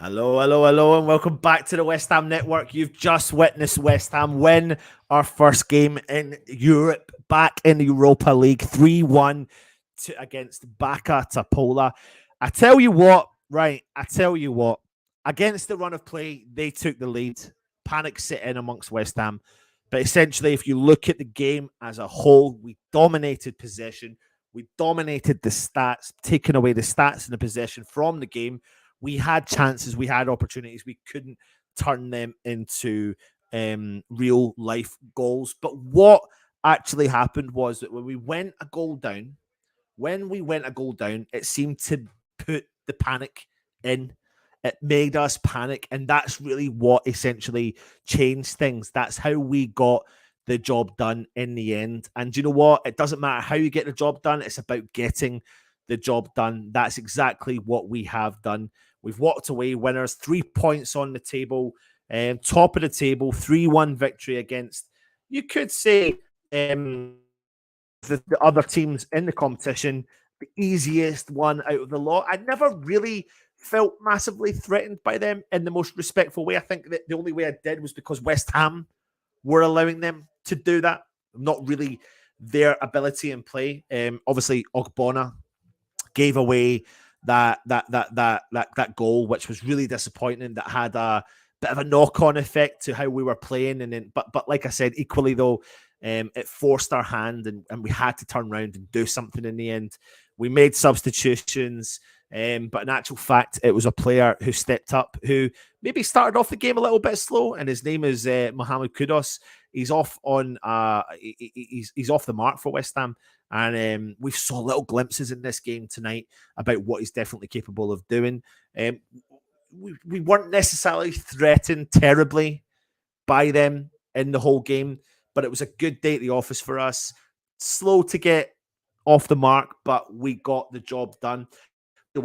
Hello, hello, hello, and welcome back to the West Ham Network. You've just witnessed West Ham win our first game in Europe, back in the Europa League, 3-1 against Backa Topola. I tell you what, against the run of play, they took the lead. Panic set in amongst West Ham. But essentially, if you look at the game as a whole, we dominated possession. We dominated the stats, taking away the stats and the possession from the game. We had chances, we had opportunities, we couldn't turn them into real life goals. But what actually happened was that when we went a goal down, it seemed to put the panic in. It made us panic, and that's really what essentially changed things. That's how we got the job done in the end. And you know what? It doesn't matter how you get the job done, it's about getting the job done. That's exactly what we have done. We've walked away winners, 3 points on the table, top of the table, 3-1 victory against, you could say, the other teams in the competition, the easiest one out of the lot. I never really felt massively threatened by them in the most respectful way. I think that the only way I did was because West Ham were allowing them to do that. Not really their ability in play. Obviously, Ogbonna gave away that goal, which was really disappointing. That had a bit of a knock-on effect to how we were playing, and then but like I said, equally though, it forced our hand, and we had to turn around and do something in the end. We made substitutions, but in actual fact, it was a player who stepped up, who maybe started off the game a little bit slow, and his name is Mohamed Kudus. He's off on he's off the mark for West Ham. And we saw little glimpses in this game tonight about what he's definitely capable of doing. We weren't necessarily threatened terribly by them in the whole game, but it was a good day at the office for us. Slow to get off the mark, but we got the job done. I've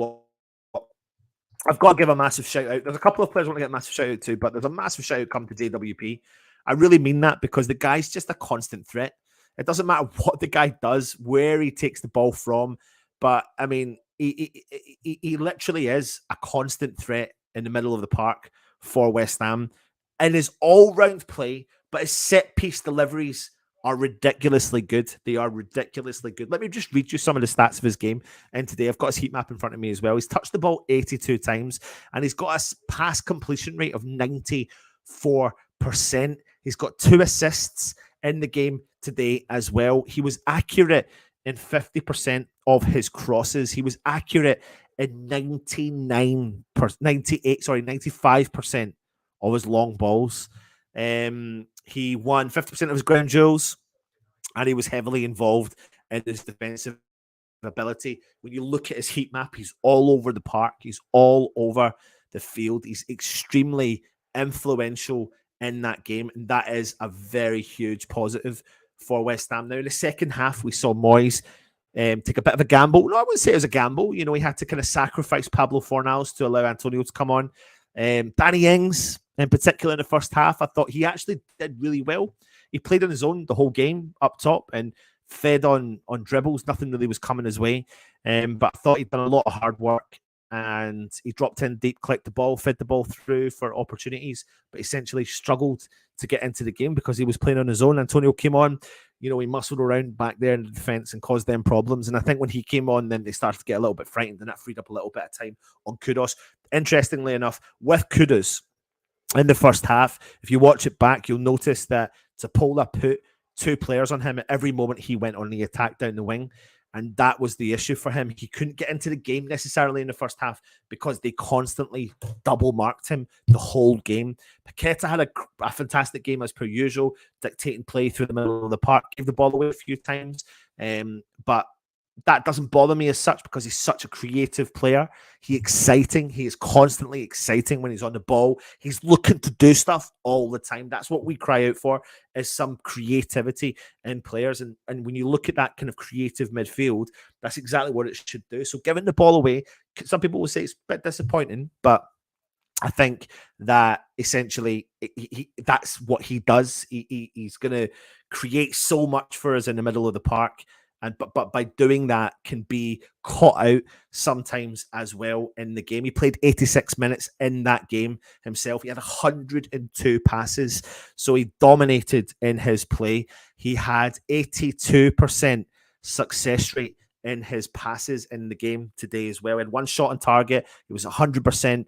got to give a massive shout out. There's a couple of players I want to get a massive shout out to, but there's a massive shout out come to JWP. I really mean that because the guy's just a constant threat. It doesn't matter what the guy does, where he takes the ball from, but I mean, he literally is a constant threat in the middle of the park for West Ham. And his all-round play, but his set-piece deliveries are ridiculously good. They are ridiculously good. Let me just read you some of the stats of his game. And today I've got his heat map in front of me as well. He's touched the ball 82 times, and he's got a pass completion rate of 94%. He's got 2 assists in the game today as well. He was accurate in 50% of his crosses. He was accurate in 95% of his long balls. He won 50% of his ground duels, and he was heavily involved in his defensive ability. When you look at his heat map, he's all over the park. He's all over the field. He's extremely influential in that game, and that is a very huge positive for West Ham. Now, in the second half, we saw Moyes take a bit of a gamble. No, I wouldn't say it was a gamble. You know, he had to kind of sacrifice Pablo Fornals to allow Antonio to come on. Danny Ings, in particular, in the first half, I thought he actually did really well. He played on his own the whole game up top and fed on dribbles. Nothing really was coming his way. But I thought he'd done a lot of hard work, and he dropped in deep, clicked the ball, fed the ball through for opportunities, but essentially struggled to get into the game because he was playing on his own. Antonio came on, you know, he muscled around back there in the defence and caused them problems. And I think when he came on, then they started to get a little bit frightened, and that freed up a little bit of time on Kudus. Interestingly enough, with Kudus in the first half, if you watch it back, you'll notice that Topola put 2 players on him at every moment he went on the attack down the wing. And that was the issue for him. He couldn't get into the game necessarily in the first half because they constantly double marked him the whole game. Paqueta had a fantastic game as per usual, dictating play through the middle of the park, gave the ball away a few times. But that doesn't bother me as such because he's such a creative player. He is constantly exciting when he's on the ball. He's looking to do stuff all the time. That's what we cry out for, is some creativity in players. And when you look at that kind of creative midfield, that's exactly what it should do. So giving the ball away, some people will say it's a bit disappointing, but I think that essentially that's what he does. He's going to create so much for us in the middle of the park. And but by doing that can be caught out sometimes as well in the game. He played 86 minutes in that game himself. He had 102 passes, so he dominated in his play. He had 82% success rate in his passes in the game today as well. He had one shot on target. It was 100%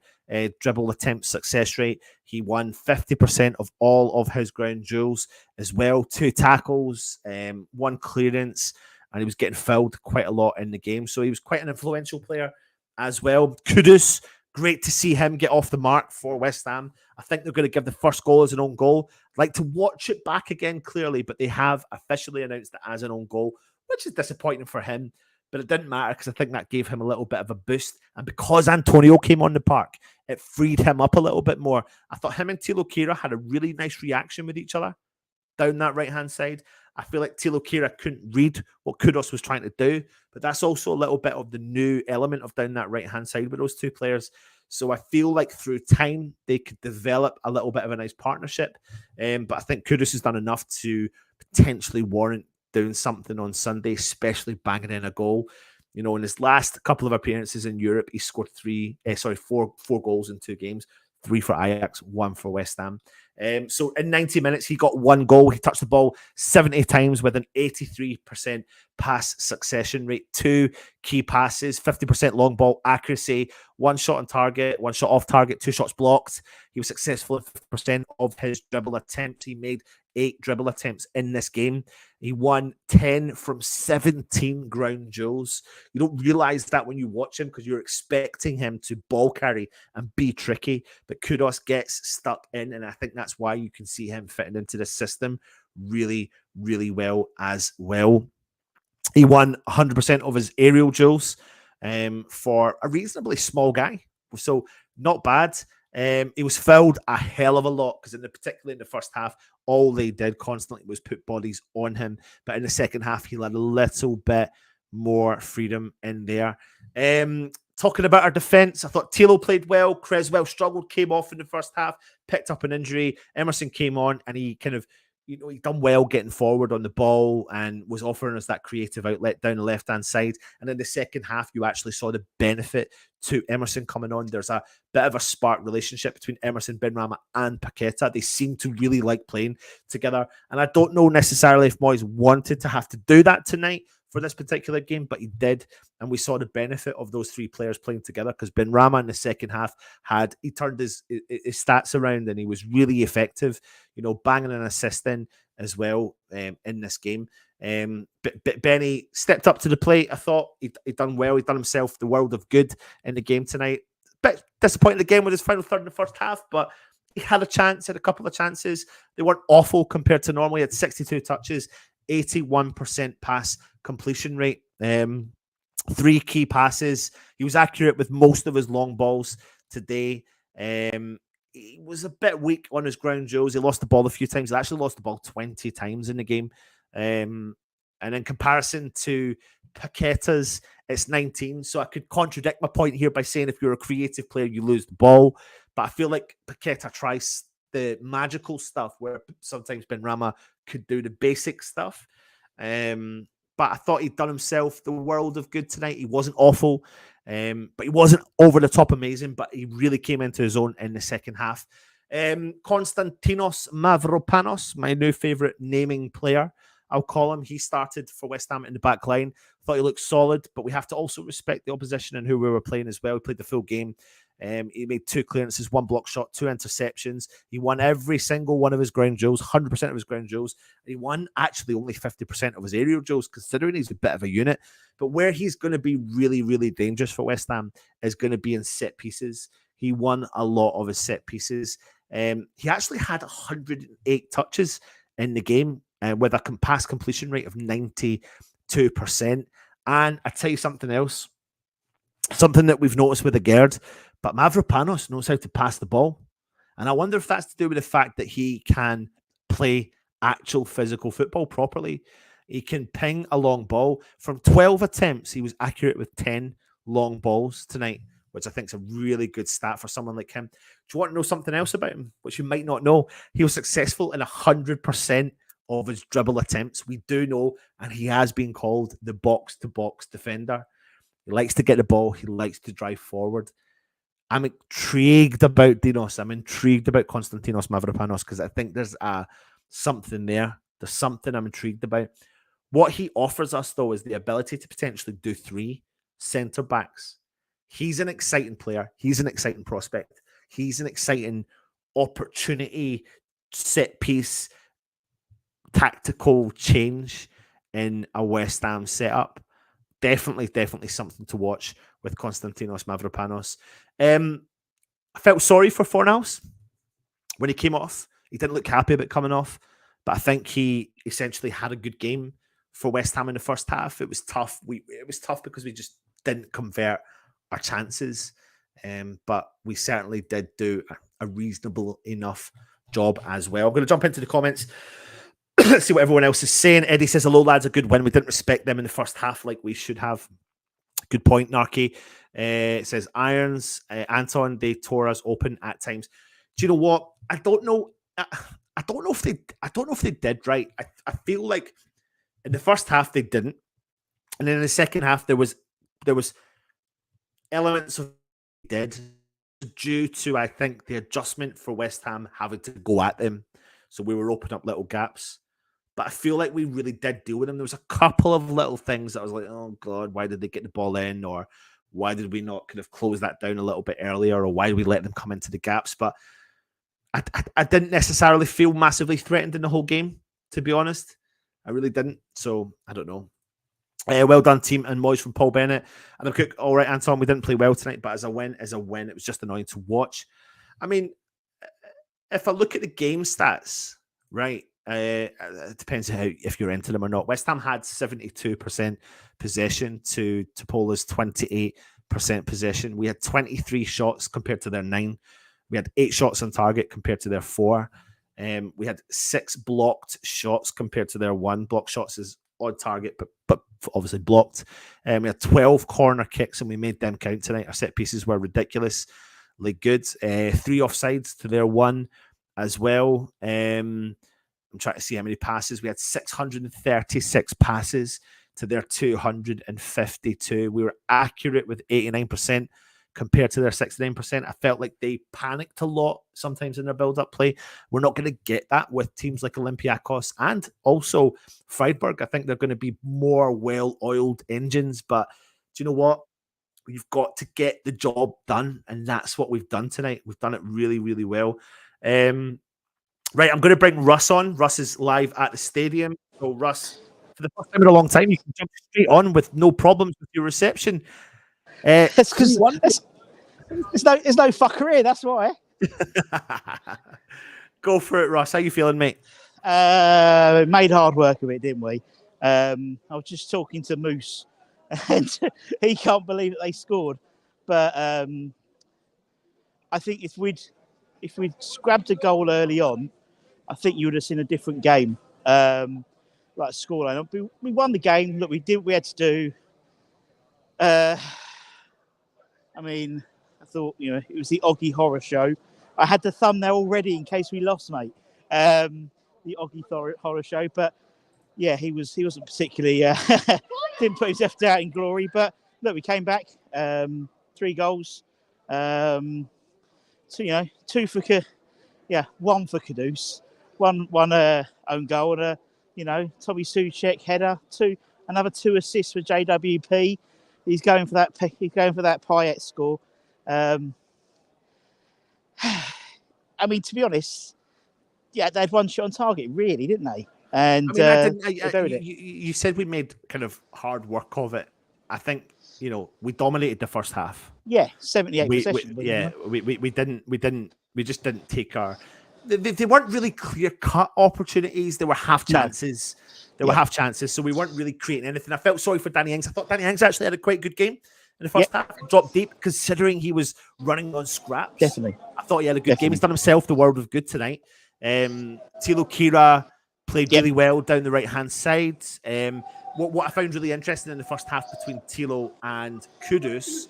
dribble attempt success rate. He won 50% of all of his ground duels as well. 2 tackles, 1 clearance, and he was getting fouled quite a lot in the game. So he was quite an influential player as well. Kudus, great to see him get off the mark for West Ham. I think they're going to give the first goal as an own goal. I'd like to watch it back again clearly, but they have officially announced it as an own goal, which is disappointing for him. But it didn't matter because I think that gave him a little bit of a boost. And because Antonio came on the park, it freed him up a little bit more. I thought him and Tilo Kehrer had a really nice reaction with each other down that right-hand side. I feel like Tilo Kehrer couldn't read what Kudus was trying to do, but that's also a little bit of the new element of down that right-hand side with those two players. So I feel like through time, they could develop a little bit of a nice partnership. But I think Kudus has done enough to potentially warrant doing something on Sunday, especially banging in a goal. You know, in his last couple of appearances in Europe, he scored four goals in 2 games. 3 for Ajax, 1 for West Ham. So in 90 minutes, he got 1 goal. He touched the ball 70 times with an 83% pass succession rate. 2 key passes, 50% long ball accuracy, 1 shot on target, 1 shot off target, 2 shots blocked. He was successful at 50% of his dribble attempts. He made 8 dribble attempts in this game. He won 10 from 17 ground duels. You don't realize that when you watch him because you're expecting him to ball carry and be tricky, but Kudus gets stuck in, and I think that's why you can see him fitting into the system really, really well as well. He won 100% of his aerial duels for a reasonably small guy, so not bad. He was fouled a hell of a lot because particularly in the first half, all they did constantly was put bodies on him. But in the second half, he had a little bit more freedom in there. Talking about our defence, I thought Tilo played well. Creswell struggled, came off in the first half, picked up an injury. Emerson came on and he kind of, he done well getting forward on the ball and was offering us that creative outlet down the left-hand side. And in the second half, you actually saw the benefit to Emerson coming on. There's a bit of a spark relationship between Emerson, Benrahma, and Paqueta. They seem to really like playing together. And I don't know necessarily if Moyes wanted to have to do that tonight for this particular game, but he did. And we saw the benefit of those 3 players playing together because Benrahma in the second half he turned his stats around and he was really effective, banging and assisting as well in this game. But Benny stepped up to the plate. I thought he'd done well. He'd done himself the world of good in the game tonight. Bit disappointed again with his final third in the first half, but he had a couple of chances. They weren't awful compared to normally. He had 62 touches, 81% pass completion rate, 3 key passes. He was accurate with most of his long balls today. He was a bit weak on his ground duels. He lost the ball a few times. He actually lost the ball 20 times in the game. And in comparison to Paqueta's, it's 19. So I could contradict my point here by saying if you're a creative player, you lose the ball. But I feel like Paqueta tries the magical stuff where sometimes Benrahma could do the basic stuff. But I thought he'd done himself the world of good tonight. He wasn't awful, but he wasn't over the top amazing, but he really came into his own in the second half. Konstantinos Mavropanos, my new favourite naming player, I'll call him. He started for West Ham in the back line. Thought he looked solid, but we have to also respect the opposition and who we were playing as well. He played the full game. He made 2 clearances, 1 block shot, 2 interceptions. He won every single one of his ground duels, 100% of his ground duels. He won actually only 50% of his aerial duels, considering he's a bit of a unit. But where he's going to be really, really dangerous for West Ham is going to be in set pieces. He won a lot of his set pieces. He actually had 108 touches in the game with a pass completion rate of 92%. And I tell you something else, something that we've noticed with the Gerd, but Mavropanos knows how to pass the ball. And I wonder if that's to do with the fact that he can play actual physical football properly. He can ping a long ball. From 12 attempts, he was accurate with 10 long balls tonight, which I think is a really good stat for someone like him. Do you want to know something else about him, which you might not know? He was successful in 100% of his dribble attempts. We do know, and he has been called the box-to-box defender. He likes to get the ball. He likes to drive forward. I'm intrigued about Dinos. I'm intrigued about Konstantinos Mavropanos because I think there's something there. There's something I'm intrigued about. What he offers us, though, is the ability to potentially do 3 centre backs. He's an exciting player. He's an exciting prospect. He's an exciting opportunity, set piece, tactical change in a West Ham setup. Definitely something to watch with Konstantinos Mavropanos. I felt sorry for Fornals when he came off. He didn't look happy about coming off, but I think he essentially had a good game for West Ham in the first half. It was tough. It was tough because we just didn't convert our chances, but we certainly did do a reasonable enough job as well. I'm going to jump into the comments. See what everyone else is saying. Eddie says, hello, lads, a good win. We didn't respect them in the first half like we should have. Good point, Narky. It says, Irons, Anton, they tore us open at times. Do you know what? I don't know. I don't know if they did right. I feel like in the first half they didn't. And then in the second half there was elements of did due to, I think, the adjustment for West Ham having to go at them. So we were opening up little gaps. But I feel like we really did deal with them. There was a couple of little things that I was like, oh, God, why did they get the ball in? Or why did we not kind of close that down a little bit earlier? Or why did we let them come into the gaps? But I didn't necessarily feel massively threatened in the whole game, to be honest. I really didn't. So, I don't know. Well done, team. And Moyes from Paul Bennett. And I'm Cook. All right, Anton, we didn't play well tonight, but as a win. It was just annoying to watch. I mean, if I look at the game stats, right, it depends if you're into them or not. West Ham had 72% possession to Topola's 28% possession. We had 23 shots compared to their 9. We had 8 shots on target compared to their 4. We had 6 blocked shots compared to their 1. Blocked shots is on target, but obviously blocked. We had 12 corner kicks and we made them count tonight. Our set pieces were ridiculously good. 3 offsides to their 1 as well. I'm trying to see how many passes. We had 636 passes to their 252. We were accurate with 89% compared to their 69%. I felt like they panicked a lot sometimes in their build-up play. We're not going to get that with teams like Olympiacos and also Freiburg. I think they're going to be more well-oiled engines. But do you know what? We've got to get the job done, and that's what we've done tonight. We've done it really, really well. Right, I'm going to bring Russ on. Russ is live at the stadium. So, Russ, for the first time in a long time, you can jump straight on with no problems with your reception. It's because there's no fucker here. That's why. Go for it, Russ. How you feeling, mate? Made hard work of it, didn't we? I was just talking to Moose, and he can't believe that they scored. But I think if we'd grabbed a goal early on, I think you would have seen a different game. Like scoreline. We won the game. Look, we did what we had to do. I mean, I thought, it was the Oggy horror show. I had the thumbnail already in case we lost, mate. The Oggy horror show. But yeah, he wasn't particularly didn't put himself out in glory. But look, we came back. 3 goals. 2 for 1 for Kudus, one own goal, and Tommy Soucek header, another 2 assists for JWP. He's going for that Payet score. I mean, to be honest, yeah, they had 1 shot on target, really, didn't they? And you said we made kind of hard work of it. I think we dominated the first half. Yeah, 78 possession. We just didn't take our. They weren't really clear cut opportunities. They were half chances. Half chances, so we weren't really creating anything. I felt sorry for Danny Ings. I thought Danny Ings actually had a quite good game in the first half. Dropped deep, considering he was running on scraps. Definitely, I thought he had a good game. He's done himself the world of good tonight. Tilo Kira played really well down the right hand side. What I found really interesting in the first half between Tilo and Kudus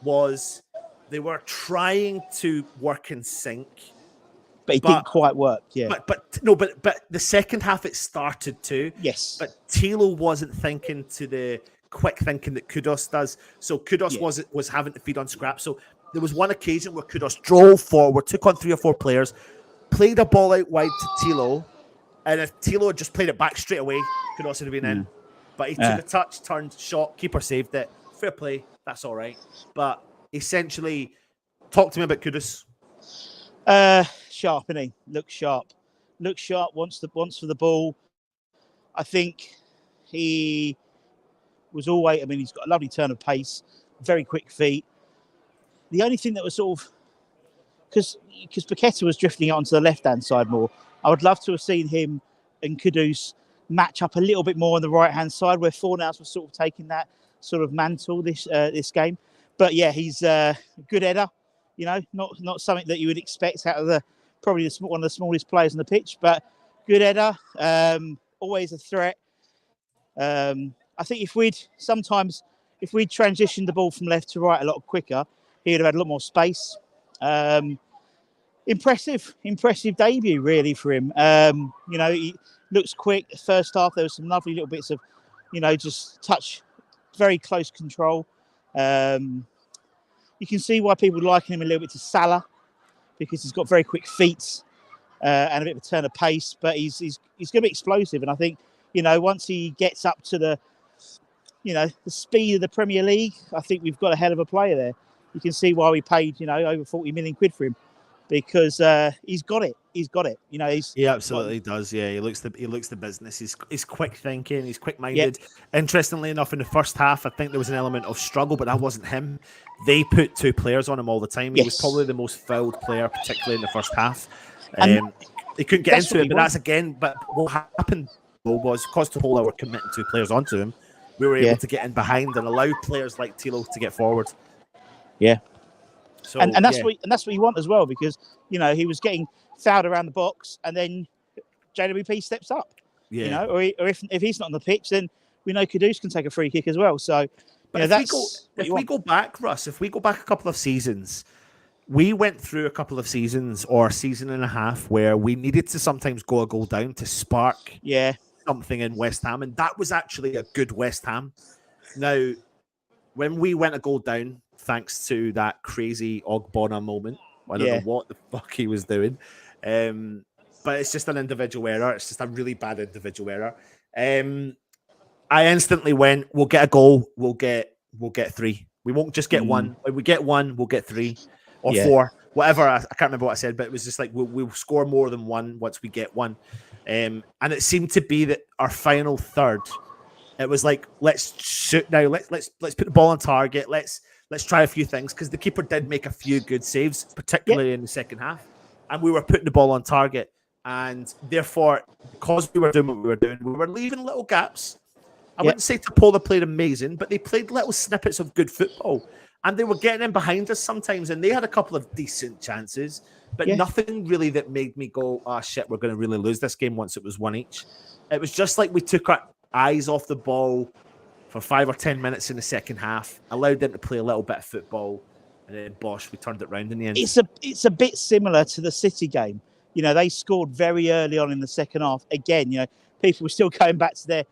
was they were trying to work in sync, but it didn't quite work. Yeah, but the second half it started to. yes, But Tilo wasn't thinking to the quick thinking that Kudos does. So Kudos was having to feed on scraps. So there was one occasion where Kudos drove forward, took on 3 or 4 players, played a ball out wide to Tilo, and if Tilo had just played it back straight away, Kudos would have been in. But he took a touch, turned, shot, keeper saved it. Fair play, that's all right. But essentially, talk to me about Kudos. Sharp, isn't he? Looks sharp. Wants for the ball. I think he was always. I mean, he's got a lovely turn of pace, very quick feet. The only thing that was sort of because Backa was drifting onto the left hand side more. I would love to have seen him and Kudus match up a little bit more on the right hand side, where Fornals was sort of taking that sort of mantle this game. But yeah, he's a good header. You know, not something that you would expect out of probably one of the smallest players on the pitch, but good header. Always a threat. I think if we'd transitioned the ball from left to right a lot quicker, he'd have had a lot more space. Impressive debut really for him. You know, he looks quick. First half, there was some lovely little bits of, you know, just touch, very close control. You can see why people liken him a little bit to Salah, because he's got very quick feet and a bit of a turn of pace. But he's going to be explosive, and I think, you know, once he gets up to the speed of the Premier League, I think we've got a hell of a player there. You can see why we paid, you know, over 40 million quid for him, because he's got it. You know, he absolutely does. Yeah, he looks the business. He's quick thinking. He's quick minded. Yep. Interestingly enough, in the first half, I think there was an element of struggle, but that wasn't him. They put 2 players on him all the time. He was probably the most fouled player, particularly in the first half. They couldn't get into it, but that's again. But what happened was because Topola were committing 2 players onto him, we were able to get in behind and allow players like Tilo to get forward. Yeah. So, and that's what you want as well, because, you know, he was getting fouled around the box, and then JWP steps up. Yeah. You know, or if he's not on the pitch, then we know Kudus can take a free kick as well. So, but if we go back, Russ, if we go back a couple of seasons, we went through a couple of seasons or a season and a half where we needed to sometimes go a goal down to spark something in West Ham, and that was actually a good West Ham. Now, when we went a goal down, thanks to that crazy Ogbonna moment, I don't know what the fuck he was doing, but it's just an individual error. It's just a really bad individual error. I instantly went, we'll get a goal, we'll get 3. We won't just get 1. When we get 1, we'll get 3 or 4, whatever. I can't remember what I said, but it was just like we'll score more than 1 once we get 1. And it seemed to be that our final third, it was like, let's shoot now, let's put the ball on target, let's try a few things, because the keeper did make a few good saves, particularly in the second half, and we were putting the ball on target, and therefore, because we were doing what we were doing, we were leaving little gaps. I wouldn't say Topola played amazing, but they played little snippets of good football, and they were getting in behind us sometimes, and they had a couple of decent chances, but nothing really that made me go, oh shit, we're going to really lose this game once it was 1 each. It was just like we took our eyes off the ball for 5 or 10 minutes in the second half, allowed them to play a little bit of football, and then bosh, we turned it round in the end. It's a bit similar to the City game. You know, they scored very early on in the second half. Again, you know, people were still going back to their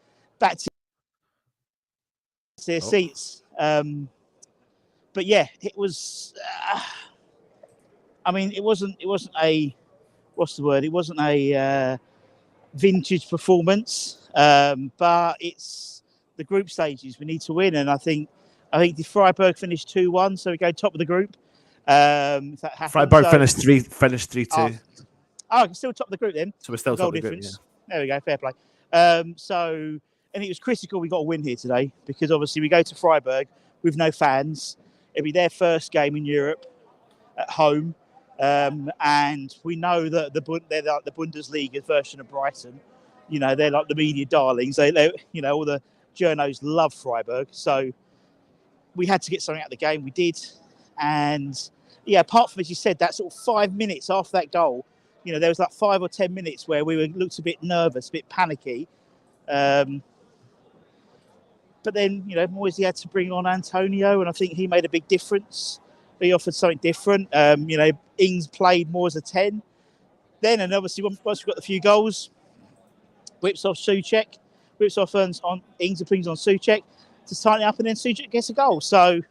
seats. But yeah, it was. I mean, it wasn't a. What's the word? It wasn't a vintage performance. But it's the group stages we need to win, and I think the Freiburg finished 2-1, so we go top of the group. If that happens, Freiburg finished 3-2. Oh, still top of the group then. So we're still top of the group. Yeah. There we go, fair play. So, and it was critical we got a win here today, because obviously we go to Freiburg with no fans. It'll be their first game in Europe at home, and we know that they're like the Bundesliga version of Brighton. You know, they're like the media darlings. They you know, all the journos love Freiburg. So we had to get something out of the game. We did, and yeah, apart from, as you said, that sort of 5 minutes after that goal, you know, there was like 5 or 10 minutes where we looked a bit nervous, a bit panicky. But then, you know, Moyes had to bring on Antonio, and I think he made a big difference. He offered something different. You know, Ings played more as a 10. then, and obviously once we've got the few goals, whips off Souček, whips off on Ings and Prings on Souček to tighten it up, and then Souček gets a goal. So,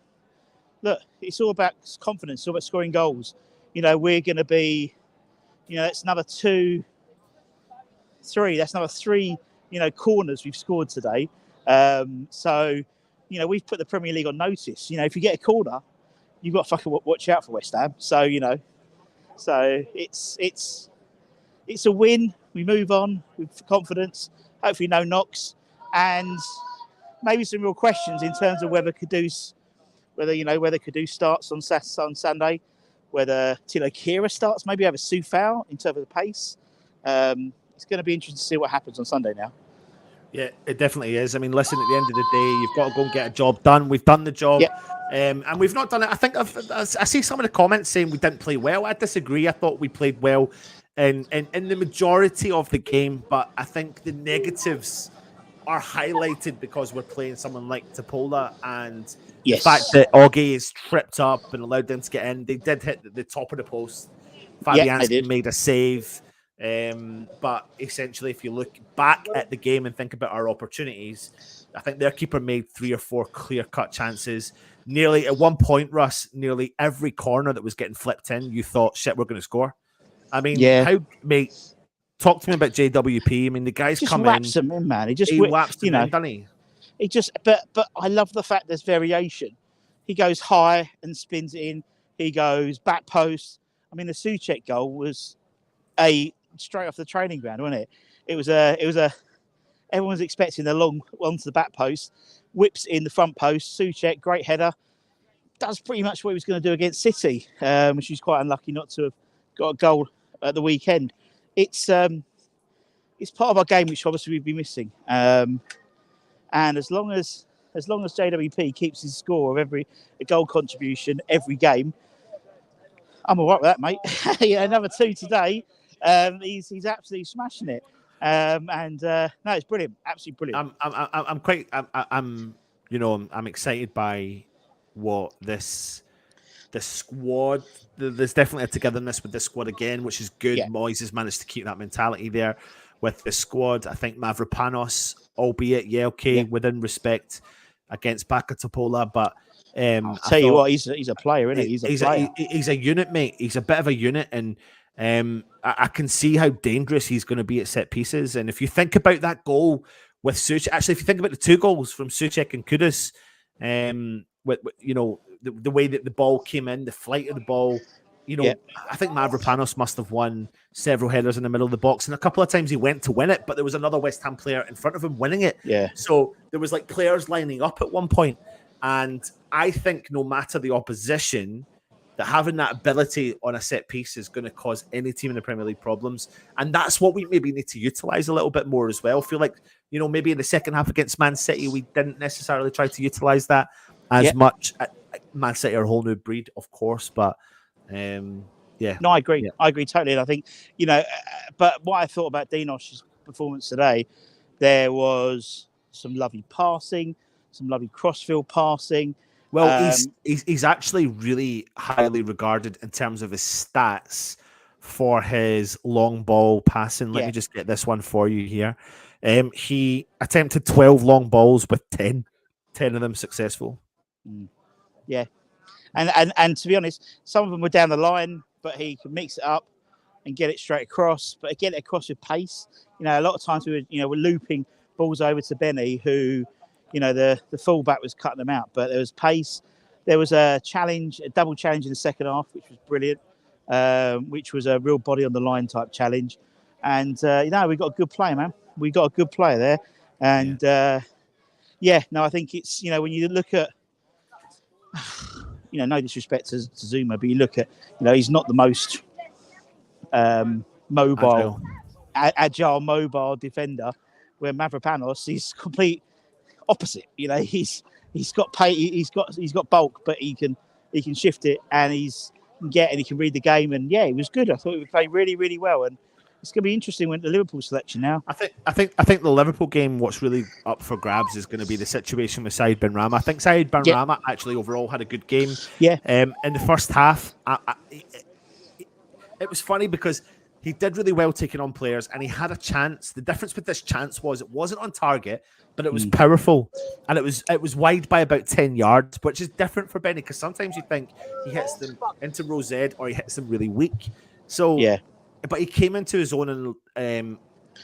look, it's all about confidence. It's all about scoring goals. We're going to be, that's another 2, 3. That's another 3, corners we've scored today. So, we've put the Premier League on notice. If you get a corner, you've got to fucking watch out for West Ham. So, so it's a win. We move on with confidence. Hopefully, no knocks, and maybe some real questions in terms of whether Kudus starts on Sunday, whether Tilo Kehrer starts, maybe have a Soufal in terms of the pace. It's going to be interesting to see what happens on Sunday now. Yeah, it definitely is. I mean, listen, at the end of the day, you've got to go and get a job done. We've done the job. Yep. And we've not done it. I think I see some of the comments saying we didn't play well. I disagree. I thought we played well in the majority of the game, but I think the negatives are highlighted because we're playing someone like Topola, and the fact that Augie is tripped up and allowed them to get in. They did hit the top of the post. Fabianski made a save. But essentially, if you look back at the game and think about our opportunities, I think their keeper made 3 or 4 clear-cut chances. Nearly at one point, Russ, nearly every corner that was getting flipped in, you thought, shit, we're going to score. I mean, mate, talk to me about JWP. I mean, the guy's just come whaps him in, man. He whaps him in, doesn't he? He just, but I love the fact there's variation. He goes high and spins it in. He goes back post. I mean, the Souček goal was straight off the training ground, wasn't it? It was a. Everyone was expecting the long one to the back post, whips in the front post. Souček, great header, does pretty much what he was going to do against City, which he's quite unlucky not to have got a goal at the weekend. It's part of our game, which obviously we've been missing. And as long as JWP keeps his score of a goal contribution every game, I'm all right with that, mate. Another 2 today. He's absolutely smashing it. No, it's brilliant, absolutely brilliant. I'm excited by what the squad. There's definitely a togetherness with this squad again, which is good. Yeah. Moyes has managed to keep that mentality there with the squad. I think Mavropanos, albeit within respect against Backa Topola, but I'll tell you what, he's a player, isn't he? He's a unit, mate. He's a bit of a unit, and I can see how dangerous he's going to be at set pieces. And if you think about that goal with Souček, actually, if you think about the 2 goals from Souček and Kudus, with the way that the ball came in, the flight of the ball, I think Mavropanos must have won several headers in the middle of the box, and a couple of times he went to win it, but there was another West Ham player in front of him winning it. Yeah. So there was like players lining up at one point, and I think no matter the opposition, that having that ability on a set piece is going to cause any team in the Premier League problems. And that's what we maybe need to utilize a little bit more as well. I feel like, maybe in the second half against Man City, we didn't necessarily try to utilize that as much. Man City are a whole new breed, of course, but No, I agree. Yeah. I agree totally. And I think, but what I thought about Dinosh's performance today, there was some lovely passing, some lovely crossfield passing. Well, he's actually really highly regarded in terms of his stats for his long ball passing. Let me just get this one for you here. He attempted 12 long balls with 10 of them successful. Yeah. And to be honest, some of them were down the line, but he could mix it up and get it straight across, but get it across with pace. A lot of times we're looping balls over to Benny, who, the fullback was cutting them out, but there was pace. There was a double challenge in the second half, which was brilliant, which was a real body on the line type challenge. And, we got a good player, man. We got a good player there. And, I think it's, when you look at, no disrespect to Zuma, but you look at, he's not the most agile, mobile defender, where Mavropanos is complete opposite. He's got pay, he's got bulk, but he can shift it, and he can read the game. And he was good. I thought he would play really, really well, and it's going to be interesting when the Liverpool selection now. I think the Liverpool game, what's really up for grabs is going to be the situation with Said Benrahma. I think Said Benrahma actually overall had a good game. Yeah. In the first half, it was funny because he did really well taking on players, and he had a chance. The difference with this chance was it wasn't on target, but it was powerful, and it was wide by about 10 yards, which is different for Benny because sometimes you think he hits them into row Z or he hits them really weak. So, but he came into his own in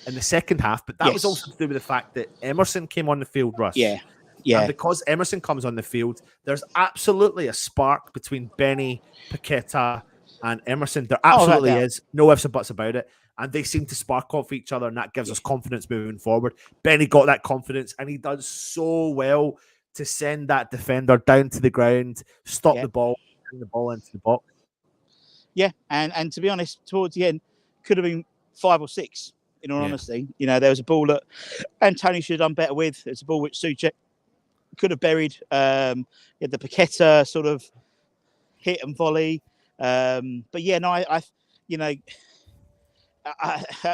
the second half, but that was also to do with the fact that Emerson came on the field, Russ. And because Emerson comes on the field, there's absolutely a spark between Benny, Paqueta, and Emerson. There absolutely is. No ifs or buts about it. And they seem to spark off each other, and that gives us confidence moving forward. Benny got that confidence, and he does so well to send that defender down to the ground, stop the ball, bring the ball into the box. Yeah, and to be honest, towards the end, could have been 5 or 6, in all honesty. You know, there was a ball that Antonio should have done better with. There's a ball which Souček could have buried. He had the Paqueta sort of hit and volley. But yeah, no,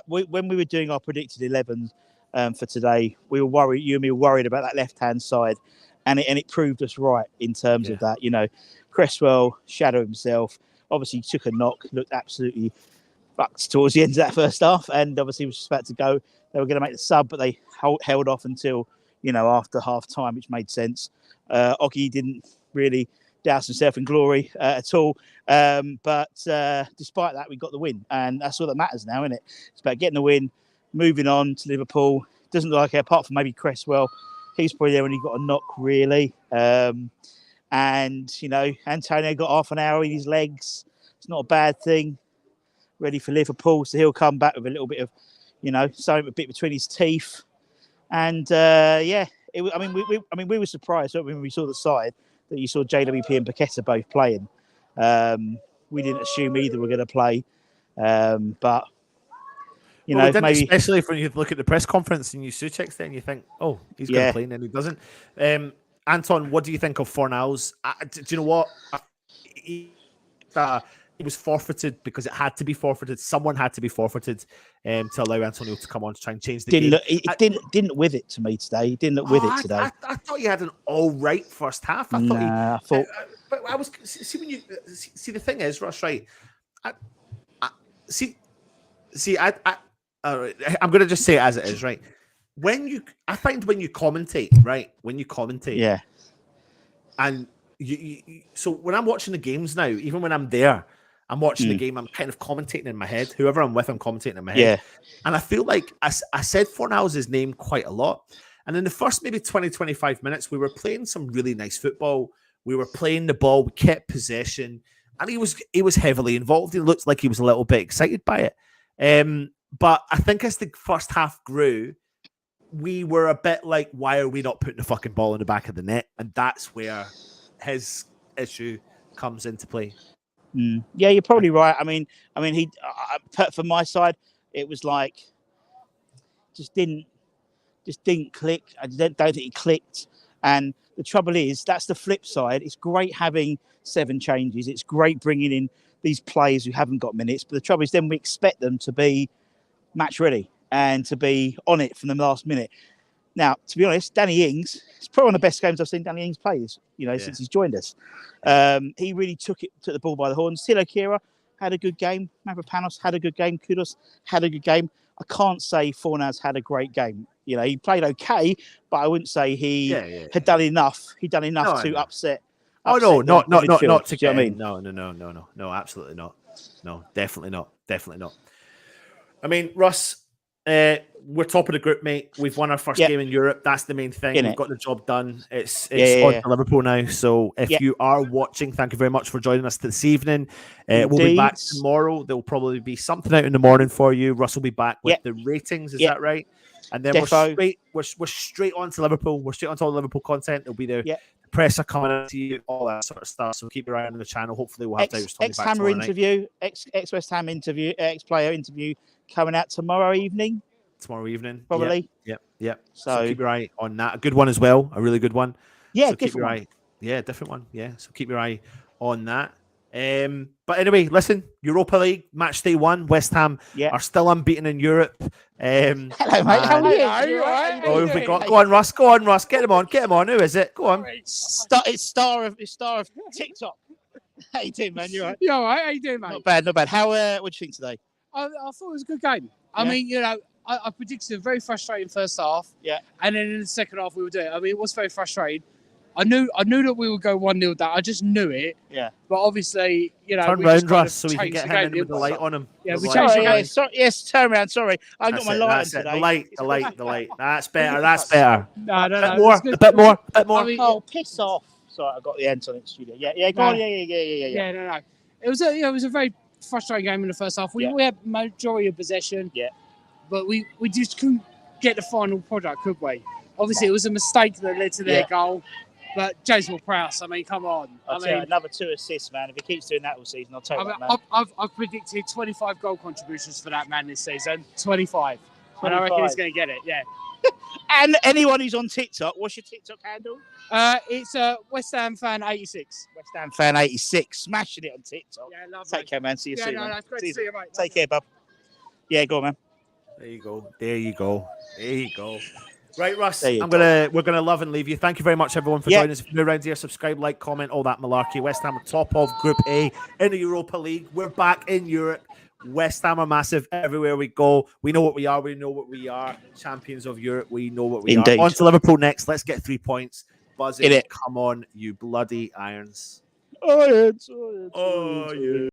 when we were doing our predicted 11 for today, we were worried. You and me were worried about that left-hand side, and it proved us right in terms of that. You know, Cresswell shadowed himself. Obviously, took a knock. Looked absolutely fucked towards the end of that first half, and obviously was just about to go. They were going to make the sub, but they held off until after half time, which made sense. Oggy didn't really douse himself in glory at all. But despite that, we got the win. And that's all that matters now, isn't it? It's about getting the win, moving on to Liverpool. Doesn't look like it, apart from maybe Cresswell. He's probably there when he got a knock, really. And, Antonio got half an hour in his legs. It's not a bad thing. Ready for Liverpool. So he'll come back with a little bit of, something a bit between his teeth. And, we were surprised when we saw the side that you saw JWP and Paqueta both playing. We didn't assume either were going to play. But, maybe... Especially when you look at the press conference and you Souček's there and you think, oh, he's going to play, and then he doesn't. Anton, what do you think of Fornals? Do you know what? He was forfeited because it had to be forfeited. Someone had to be forfeited to allow Antonio to come on to try and change the game. It didn't with it to me today. He didn't look with it today. I thought he had an all right first half. But I was see the thing is, Russ, right? I'm going to just say it as it is, right? I find when you commentate, right? And so when I'm watching the games now, even when I'm there, I'm watching the game, I'm kind of commentating in my head. Whoever I'm with, I'm commentating in my head. Yeah. And I feel like I said Fornals' name quite a lot. And in the first maybe 20, 25 minutes, we were playing some really nice football. We were playing the ball. We kept possession. And he was heavily involved. He looked like he was a little bit excited by it. But I think as the first half grew, we were a bit like, why are we not putting the fucking ball in the back of the net? And that's where his issue comes into play. Yeah, you're probably right. I mean, he from my side, it was like just didn't click. I don't think he clicked. And the trouble is, that's the flip side. It's great having 7 changes. It's great bringing in these players who haven't got minutes. But the trouble is, then we expect them to be match ready and to be on it from the last minute. Now, to be honest, Danny Ings, it's probably one of the best games I've seen Danny Ings play, since he's joined us. He really took the ball by the horns. Silo Kira had a good game. Mavropanos had a good game. Kudos had a good game. I can't say Fornals had a great game. He played okay, but I wouldn't say he had done enough. He'd done enough to upset. Not to get. I mean, no, absolutely not. No, definitely not. I mean, Russ. We're top of the group, mate. We've won our first game in Europe. That's the main thing. We've got the job done. It's on to Liverpool now. So if you are watching, thank you very much for joining us this evening. We'll be back tomorrow. There'll probably be something out in the morning for you. Russ will be back with the ratings. Is that right? And then we're straight on to Liverpool. We're straight on to all the Liverpool content. There'll be the presser coming out to you, all that sort of stuff. So keep your eye on the channel. Hopefully we'll have ex-Hammer interview, ex-West Ham interview, ex-player interview coming out tomorrow evening. Probably. Yep. So keep your eye on that. A good one as well. A really good one. Yeah, so keep your eye. Yeah, different one. Yeah. So keep your eye on that. But anyway, listen, Europa League, match day 1, West Ham are still unbeaten in Europe. Hello, mate. How are you? Oh, have we got? Go on, Russ. Get him on. Who is it? Go on. It's star of TikTok. How you doing, man? You all right? You all right? How you doing, mate? Not bad. How? What do you think today? I thought it was a good game. I mean, you know, I predicted a very frustrating first half. Yeah. And then in the second half, we were doing it. I mean, it was very frustrating. I knew that we would go 1-0 down. I just knew it. Yeah. But obviously, you know, Turn we just round, kind Russ, of so we can changed get the him game. in with the light on him. Yeah, The we light. changed the Sorry, game. yes, turn around. Sorry, I got That's my it, light on that's it. today. The light. That's better. That's better. No, A bit it more. was good. A bit more. A bit more. I mean, Oh, piss off! Sorry, I got the ends on it, studio. Yeah, go No. on. Yeah. no. It was a very frustrating game in the first half. We had majority of possession. Yeah. But we just couldn't get the final product, could we? Obviously, it was a mistake that led to their goal. But James Ward-Prowse, I mean, come on. I'll tell you, another 2 assists, man. If he keeps doing that all season, I'll take that, man. I've predicted 25 goal contributions for that man this season. 25. And I reckon he's going to get it, yeah. And anyone who's on TikTok, what's your TikTok handle? It's West Ham Fan 86. West Ham Fan 86. Smashing it on TikTok. Yeah, lovely. Take care, man. See you soon. No, man. it's great to see you, mate. Take care, bub. Yeah, go on, man. There you go. Right, Russ, There you we're gonna love and leave you. Thank you very much, everyone, for joining us. If you're new around here, subscribe, like, comment, all that malarkey. West Ham are top of Group A in the Europa League. We're back in Europe. West Ham are massive everywhere we go. We know what we are. We know what we are. Champions of Europe. We know what we Indeed. are. On to Liverpool next. Let's get 3 points. Buzz In it. Come on, you bloody Irons. Irons. Oh, yeah.